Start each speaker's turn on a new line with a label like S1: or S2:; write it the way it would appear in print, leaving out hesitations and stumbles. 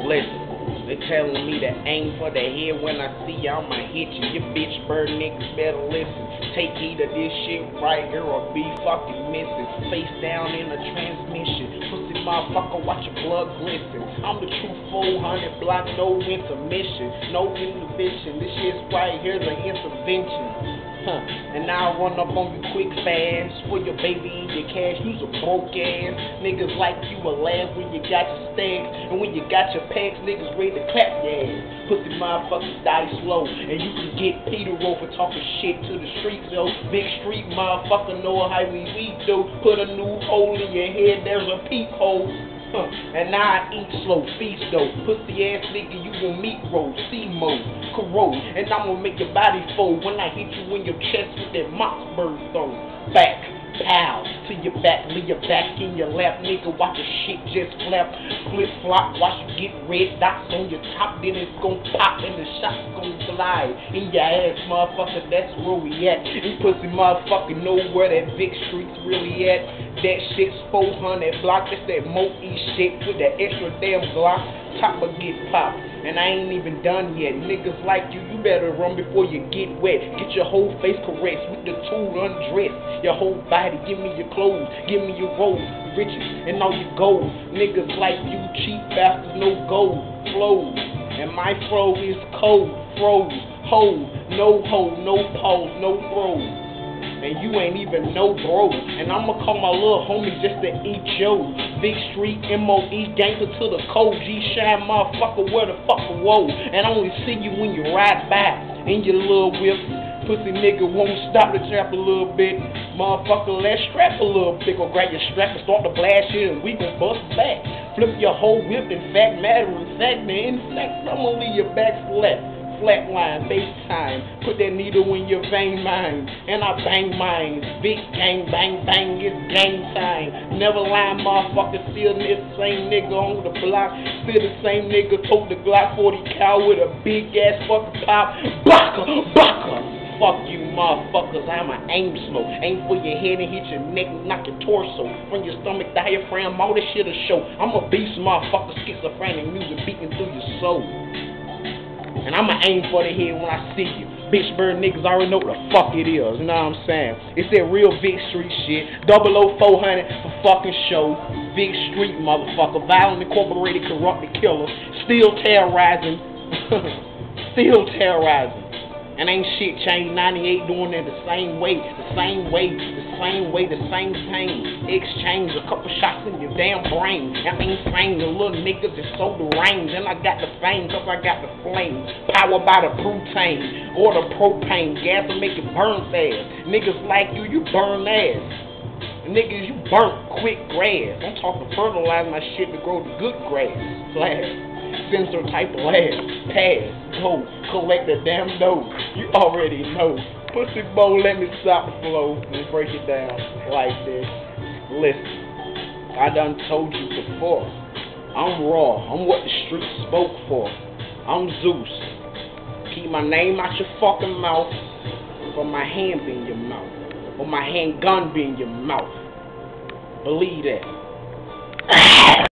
S1: listen. They telling me to aim for the head when I see you, I'ma hit you. You bitch bird niggas better listen. Take heed of this shit right here or be fucking missing. Face down in the transmission. Pussy motherfucker, watch your blood glisten. I'm the true 400 block, no intermission, no inhibition. This shit's right here, the intervention. And now I run up on you quick fast for your baby and your cash. You's a broke ass. Niggas like you will laugh when you got your stacks. And when you got your packs, niggas ready to clap your ass. Pussy motherfuckers die slow. And you can get Peter Rowe for talking shit to the streets, yo. Big street motherfucker know how we do. Put a new hole in your head, there's a peephole. And now I eat slow, feast though. Pussy ass nigga, you gon' meat roll, C-mode, corrode. And I'm gonna make your body fold when I hit you in your chest with that Mossberg throw. Back, pow, to your back, leave your back in your lap, nigga. Watch your shit just flap, flip flop. Watch you get red dots on your top, then it's gon' pop and the shot's gon' fly in your ass, motherfucker. That's where we at. You pussy motherfucker know where that big street's really at. That shit's 400 block, that's that Moe shit with that extra damn Glock. Top will get popped, and I ain't even done yet. Niggas like you better run before you get wet. Get your whole face caressed with the tool undressed. Your whole body, give me your clothes, give me your robes, riches, and all your gold. Niggas like you cheap bastards, no gold flows. And my flow is cold, froze, hold, no hold, no pause, no throws. And you ain't even no bro. And I'ma call my little homie just to eat yo. Big street, MOE, gangster to the code. G-Shine, motherfucker, where the fuck whoa. And I only see you when you ride by in your little whip. Pussy nigga won't stop to trap a little bit. Motherfucker, let's strap a little bit. Go grab your strap and start to blast shit and we gon' bust back. Flip your whole whip, in fact, matter of fact, man. In fact, I'ma leave your back flat. Flatline, bass time, put that needle in your vein, mine, and I bang mine. Big gang, bang, bang, it's gang time. Never lie, motherfucker, still this same nigga on the block. Still the same nigga, tote the Glock 40 cal with a big ass fucking pop. Baka, baka. Fuck you, motherfuckers, I'm an aim smoke. Aim for your head and hit your neck, knock your torso. From your stomach, diaphragm, all this shit'll show. I'm a beast, motherfucker, schizophrenic music beating through your soul. And I'ma aim for the head when I see you. Bitch bird niggas already know what the fuck it is, you know what I'm saying? It's that real big street shit. 00400 for fucking show. Big street motherfucker. Violent incorporated, corrupted killer. Still terrorizing. Still terrorizing. And ain't shit changed. 98 doing it the same way. The same way. The same way. The same thing. Exchange a couple shots in your damn brain. I ain't saying the little niggas is so deranged. And I got the fame cause I got the flame. Power by the butane or the propane. Gas to make it burn fast. Niggas like you burn ass. Niggas, you burnt quick grass. I'm talking fertilize my shit to grow the good grass. Flash. Sensor type of ass. Pass. Go. Collect the damn dough. You already know. Pussy bowl, let me stop the flow and break it down like this. Listen, I done told you before. I'm raw. I'm what the streets spoke for. I'm Zeus. Keep my name out your fucking mouth. Or my hand be in your mouth. Or my handgun be in your mouth. Believe that.